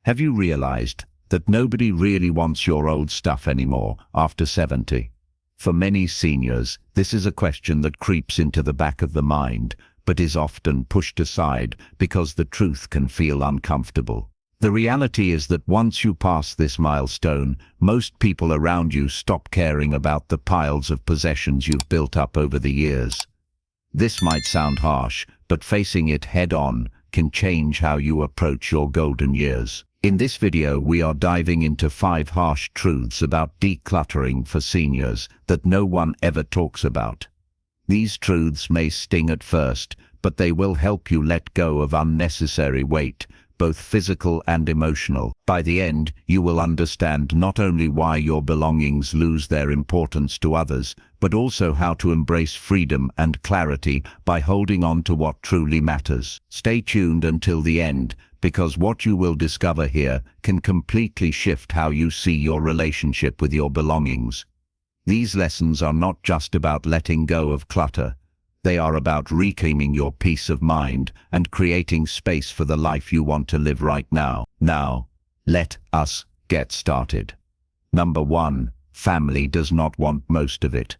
Have you realized that nobody really wants your old stuff anymore after 70? For many seniors, this is a question that creeps into the back of the mind, but is often pushed aside because the truth can feel uncomfortable. The reality is that once you pass this milestone, most people around you stop caring about the piles of possessions you've built up over the years. This might sound harsh, but facing it head-on can change how you approach your golden years. In this video, we are diving into 5 harsh truths about decluttering for seniors that no one ever talks about. These truths may sting at first, but they will help you let go of unnecessary weight, both physical and emotional. By the end, you will understand not only why your belongings lose their importance to others, but also how to embrace freedom and clarity by holding on to what truly matters. Stay tuned until the end, because what you will discover here can completely shift how you see your relationship with your belongings. These lessons are not just about letting go of clutter. They are about reclaiming your peace of mind and creating space for the life you want to live right now. Now, let us get started. Number 1. Family does not want most of it.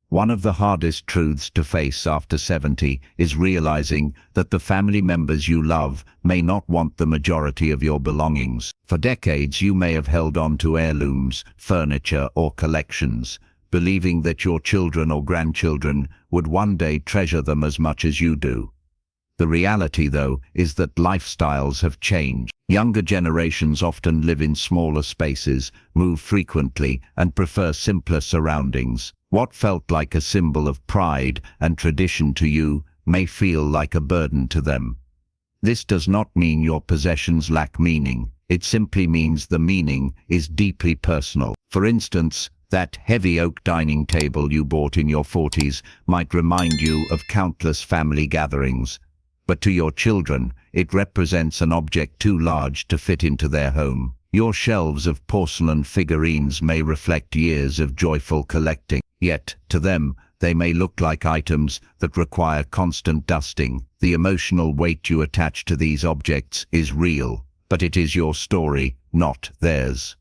One of the hardest truths to face after 70 is realizing that the family members you love may not want the majority of your belongings. For decades, you may have held on to heirlooms, furniture, or collections, believing that your children or grandchildren would one day treasure them as much as you do. The reality, though, is that lifestyles have changed. Younger generations often live in smaller spaces, move frequently, and prefer simpler surroundings. What felt like a symbol of pride and tradition to you may feel like a burden to them. This does not mean your possessions lack meaning. It simply means the meaning is deeply personal. For instance, that heavy oak dining table you bought in your 40s might remind you of countless family gatherings. But to your children, it represents an object too large to fit into their home. Your shelves of porcelain figurines may reflect years of joyful collecting. Yet, to them, they may look like items that require constant dusting. The emotional weight you attach to these objects is real, but it is your story, not theirs.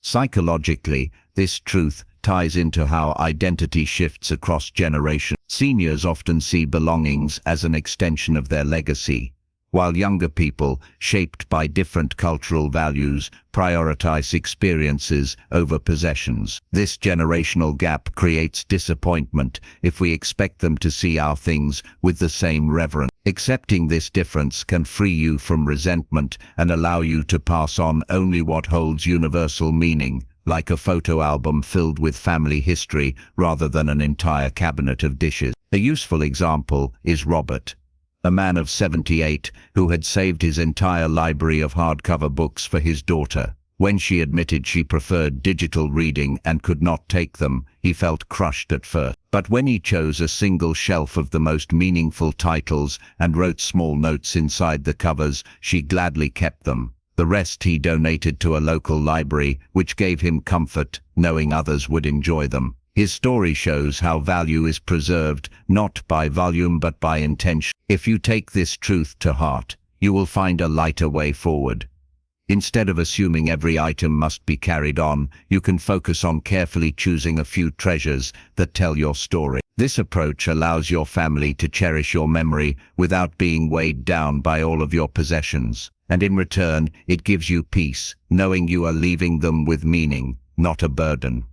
Psychologically, this truth ties into how identity shifts across generations. Seniors often see belongings as an extension of their legacy, while younger people, shaped by different cultural values, prioritize experiences over possessions. This generational gap creates disappointment if we expect them to see our things with the same reverence. Accepting this difference can free you from resentment and allow you to pass on only what holds universal meaning, like a photo album filled with family history rather than an entire cabinet of dishes. A useful example is Robert, a man of 78 who had saved his entire library of hardcover books for his daughter. When she admitted she preferred digital reading and could not take them, he felt crushed at first. But when he chose a single shelf of the most meaningful titles and wrote small notes inside the covers, she gladly kept them. The rest he donated to a local library, which gave him comfort, knowing others would enjoy them. His story shows how value is preserved, not by volume but by intention. If you take this truth to heart, you will find a lighter way forward. Instead of assuming every item must be carried on, you can focus on carefully choosing a few treasures that tell your story. This approach allows your family to cherish your memory without being weighed down by all of your possessions. And in return, it gives you peace, knowing you are leaving them with meaning, not a burden.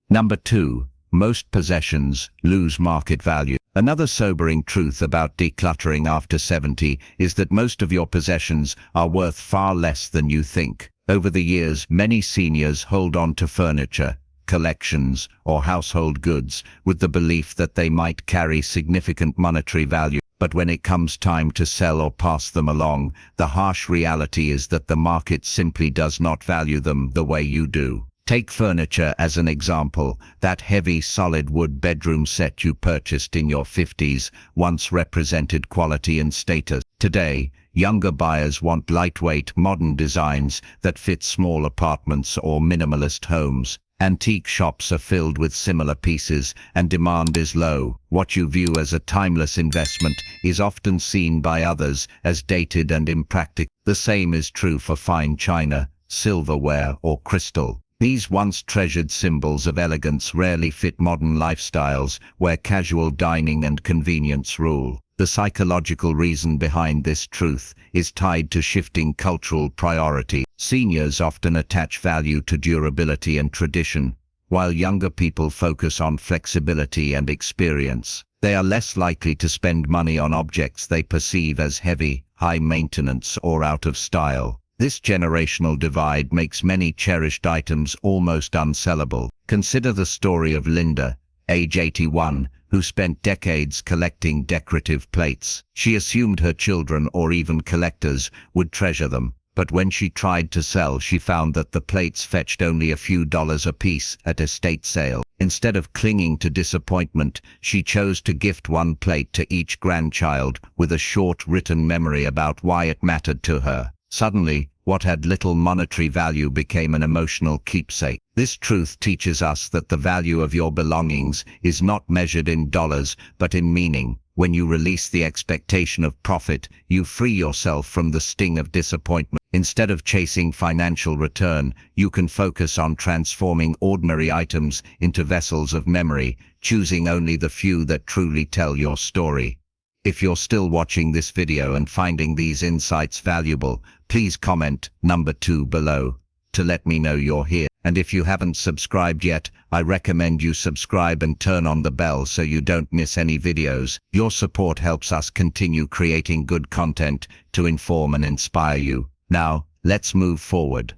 Number 2. Most possessions lose market value. Another sobering truth about decluttering after 70 is that most of your possessions are worth far less than you think. Over the years, many seniors hold on to furniture, collections, or household goods with the belief that they might carry significant monetary value. But when it comes time to sell or pass them along, the harsh reality is that the market simply does not value them the way you do. Take furniture as an example. That heavy solid wood bedroom set you purchased in your 50s once represented quality and status. Today, younger buyers want lightweight, modern designs that fit small apartments or minimalist homes. Antique shops are filled with similar pieces, and demand is low. What you view as a timeless investment is often seen by others as dated and impractical. The same is true for fine china, silverware, or crystal. These once treasured symbols of elegance rarely fit modern lifestyles where casual dining and convenience rule. The psychological reason behind this truth is tied to shifting cultural priority. Seniors often attach value to durability and tradition, while younger people focus on flexibility and experience. They are less likely to spend money on objects they perceive as heavy, high maintenance, or out of style. This generational divide makes many cherished items almost unsellable. Consider the story of Linda, age 81, who spent decades collecting decorative plates. She assumed her children or even collectors would treasure them, but when she tried to sell, she found that the plates fetched only a few dollars apiece at estate sale. Instead of clinging to disappointment, she chose to gift one plate to each grandchild with a short written memory about why it mattered to her. Suddenly, what had little monetary value became an emotional keepsake. This truth teaches us that the value of your belongings is not measured in dollars, but in meaning. When you release the expectation of profit, you free yourself from the sting of disappointment. Instead of chasing financial return, you can focus on transforming ordinary items into vessels of memory, choosing only the few that truly tell your story. If you're still watching this video and finding these insights valuable, please comment number 2 below to let me know you're here. And if you haven't subscribed yet, I recommend you subscribe and turn on the bell so you don't miss any videos. Your support helps us continue creating good content to inform and inspire you. Now, let's move forward.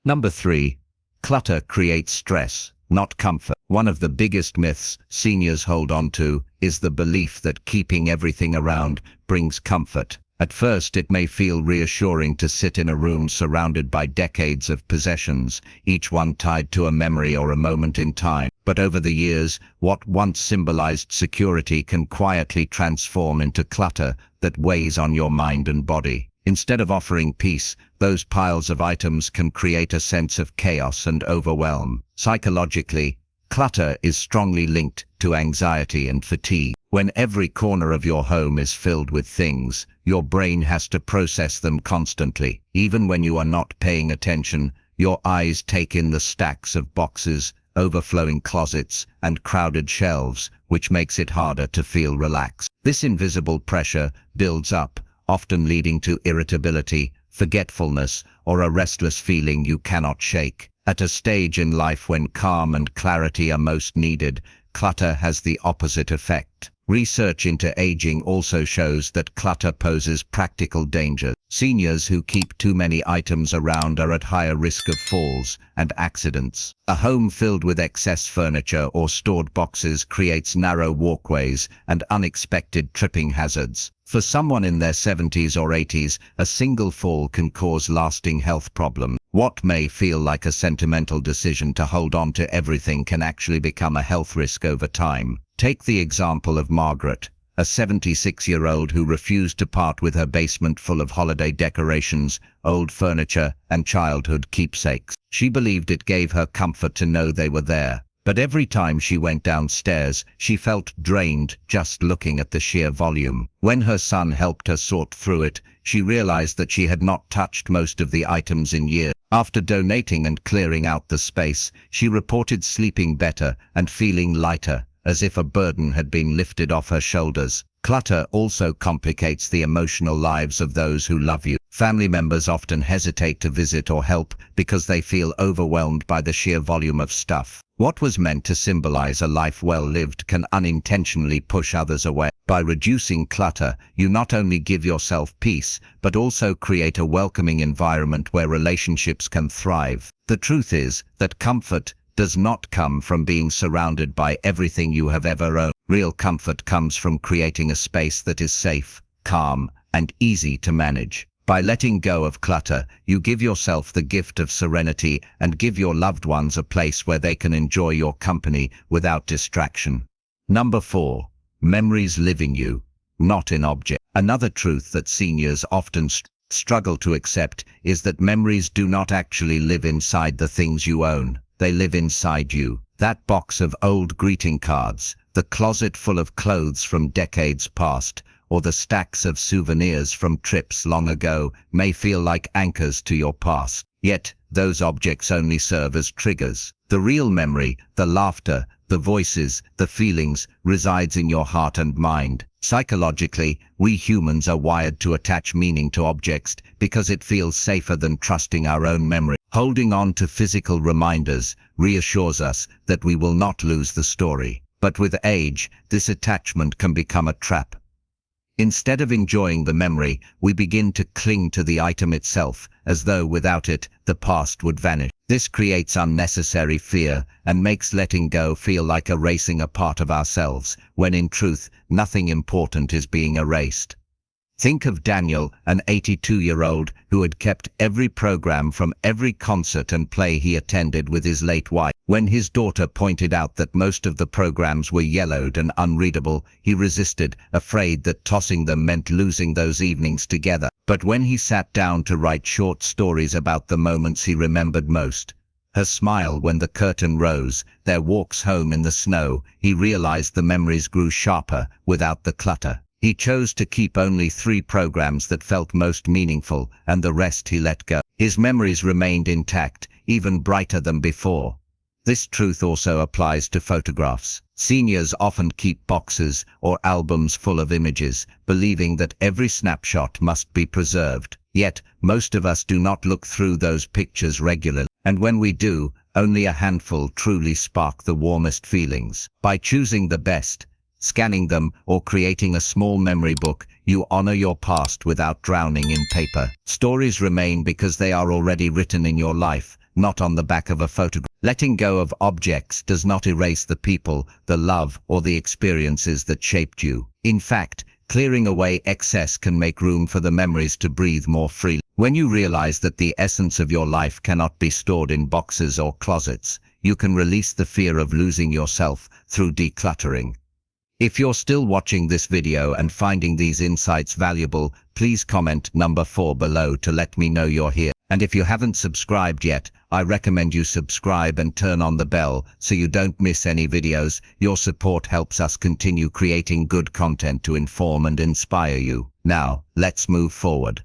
Number 3. Clutter creates stress, not comfort. One of the biggest myths seniors hold on to is the belief that keeping everything around brings comfort. At first, it may feel reassuring to sit in a room surrounded by decades of possessions, each one tied to a memory or a moment in time. But over the years, what once symbolized security can quietly transform into clutter that weighs on your mind and body. Instead of offering peace, those piles of items can create a sense of chaos and overwhelm. Psychologically, clutter is strongly linked to anxiety and fatigue. When every corner of your home is filled with things, your brain has to process them constantly. Even when you are not paying attention, your eyes take in the stacks of boxes, overflowing closets, and crowded shelves, which makes it harder to feel relaxed. This invisible pressure builds up, often leading to irritability, forgetfulness, or a restless feeling you cannot shake. At a stage in life when calm and clarity are most needed, clutter has the opposite effect. Research into aging also shows that clutter poses practical dangers. Seniors who keep too many items around are at higher risk of falls and accidents. A home filled with excess furniture or stored boxes creates narrow walkways and unexpected tripping hazards. For someone in their 70s or 80s, a single fall can cause lasting health problems. What may feel like a sentimental decision to hold on to everything can actually become a health risk over time. Take the example of Margaret, a 76-year-old who refused to part with her basement full of holiday decorations, old furniture, and childhood keepsakes. She believed it gave her comfort to know they were there. But every time she went downstairs, she felt drained just looking at the sheer volume. When her son helped her sort through it, she realized that she had not touched most of the items in years. After donating and clearing out the space, she reported sleeping better and feeling lighter, as if a burden had been lifted off her shoulders. Clutter also complicates the emotional lives of those who love you. Family members often hesitate to visit or help because they feel overwhelmed by the sheer volume of stuff. What was meant to symbolize a life well lived can unintentionally push others away. By reducing clutter, you not only give yourself peace, but also create a welcoming environment where relationships can thrive. The truth is that comfort does not come from being surrounded by everything you have ever owned. Real comfort comes from creating a space that is safe, calm, and easy to manage. By letting go of clutter, you give yourself the gift of serenity and give your loved ones a place where they can enjoy your company without distraction. Number 4. Memories live in you, not in objects. Another truth that seniors often struggle to accept is that memories do not actually live inside the things you own. they live inside you. That box of old greeting cards, the closet full of clothes from decades past, or the stacks of souvenirs from trips long ago may feel like anchors to your past. Yet, those objects only serve as triggers. The real memory, the laughter, the voices, the feelings, resides in your heart and mind. Psychologically, we humans are wired to attach meaning to objects because it feels safer than trusting our own memory. Holding on to physical reminders reassures us that we will not lose the story. But with age, this attachment can become a trap. Instead of enjoying the memory, we begin to cling to the item itself, as though without it, the past would vanish. This creates unnecessary fear and makes letting go feel like erasing a part of ourselves, when in truth, nothing important is being erased. Think of Daniel, an 82-year-old who had kept every program from every concert and play he attended with his late wife. When his daughter pointed out that most of the programs were yellowed and unreadable, he resisted, afraid that tossing them meant losing those evenings together. But when he sat down to write short stories about the moments he remembered most, her smile when the curtain rose, their walks home in the snow, he realized the memories grew sharper without the clutter. He chose to keep only 3 programs that felt most meaningful, and the rest he let go. His memories remained intact, even brighter than before. This truth also applies to photographs. Seniors often keep boxes or albums full of images, believing that every snapshot must be preserved. Yet, most of us do not look through those pictures regularly, and when we do, only a handful truly spark the warmest feelings. By choosing the best, scanning them, or creating a small memory book, you honor your past without drowning in paper. Stories remain because they are already written in your life, not on the back of a photograph. Letting go of objects does not erase the people, the love, or the experiences that shaped you. In fact, clearing away excess can make room for the memories to breathe more freely. When you realize that the essence of your life cannot be stored in boxes or closets, you can release the fear of losing yourself through decluttering. If you're still watching this video and finding these insights valuable, please comment number 4 below to let me know you're here. And if you haven't subscribed yet, I recommend you subscribe and turn on the bell so you don't miss any videos. Your support helps us continue creating good content to inform and inspire you. Now, let's move forward.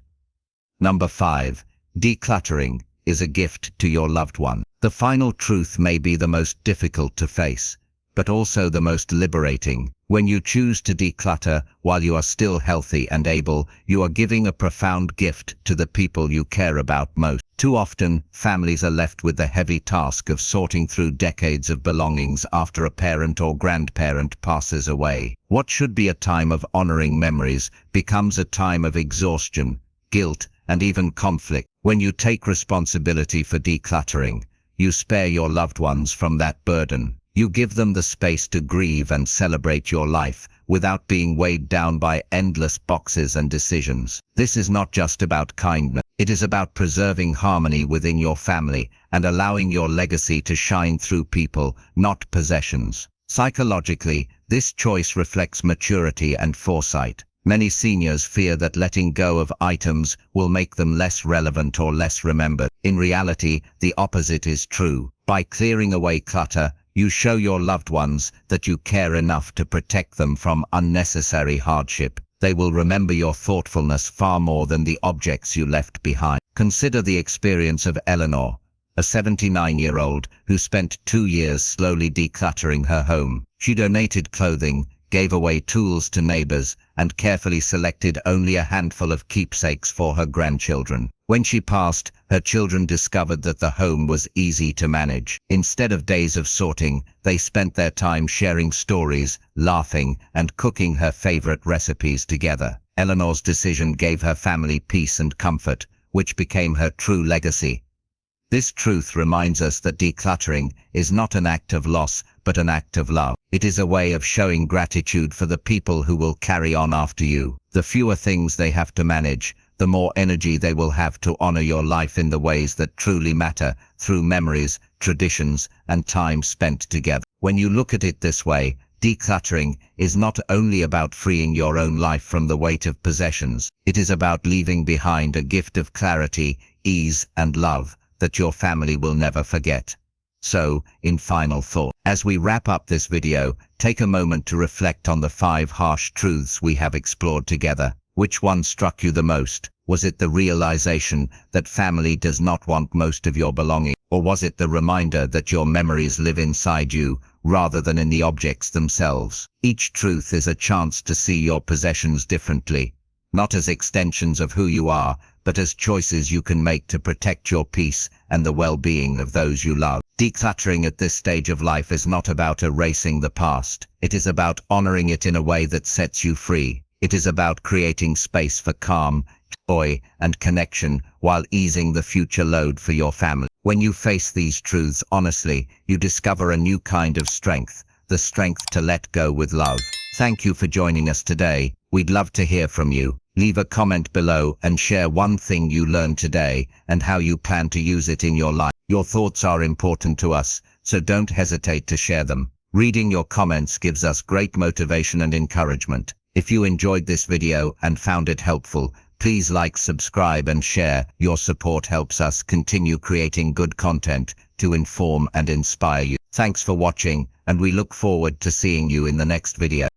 Number 5. Decluttering is a gift to your loved one. The final truth may be the most difficult to face, but also the most liberating. When you choose to declutter while you are still healthy and able, you are giving a profound gift to the people you care about most. Too often, families are left with the heavy task of sorting through decades of belongings after a parent or grandparent passes away. What should be a time of honoring memories becomes a time of exhaustion, guilt, and even conflict. When you take responsibility for decluttering, you spare your loved ones from that burden. You give them the space to grieve and celebrate your life without being weighed down by endless boxes and decisions. This is not just about kindness. It is about preserving harmony within your family and allowing your legacy to shine through people, not possessions. Psychologically, this choice reflects maturity and foresight. Many seniors fear that letting go of items will make them less relevant or less remembered. In reality, the opposite is true. By clearing away clutter, you show your loved ones that you care enough to protect them from unnecessary hardship. They will remember your thoughtfulness far more than the objects you left behind. Consider the experience of Eleanor, a 79-year-old who spent 2 years slowly decluttering her home. She donated clothing, gave away tools to neighbors, and carefully selected only a handful of keepsakes for her grandchildren. When she passed, her children discovered that the home was easy to manage. Instead of days of sorting, they spent their time sharing stories, laughing, and cooking her favorite recipes together. Eleanor's decision gave her family peace and comfort, which became her true legacy. This truth reminds us that decluttering is not an act of loss, but an act of love. It is a way of showing gratitude for the people who will carry on after you. The fewer things they have to manage, the more energy they will have to honor your life in the ways that truly matter, through memories, traditions, and time spent together. When you look at it this way, decluttering is not only about freeing your own life from the weight of possessions. It is about leaving behind a gift of clarity, ease, and love that your family will never forget. So, in final thought, as we wrap up this video, take a moment to reflect on the 5 harsh truths we have explored together. Which one struck you the most? Was it the realization that family does not want most of your belongings? Or was it the reminder that your memories live inside you, rather than in the objects themselves? Each truth is a chance to see your possessions differently, not as extensions of who you are, but as choices you can make to protect your peace and the well-being of those you love. Decluttering at this stage of life is not about erasing the past. It is about honoring it in a way that sets you free. It is about creating space for calm, joy, and connection while easing the future load for your family. When you face these truths honestly, you discover a new kind of strength, the strength to let go with love. Thank you for joining us today. We'd love to hear from you. Leave a comment below and share one thing you learned today and how you plan to use it in your life. Your thoughts are important to us, so don't hesitate to share them. Reading your comments gives us great motivation and encouragement. If you enjoyed this video and found it helpful, please like, subscribe, and share. Your support helps us continue creating good content to inform and inspire you. Thanks for watching, and we look forward to seeing you in the next video.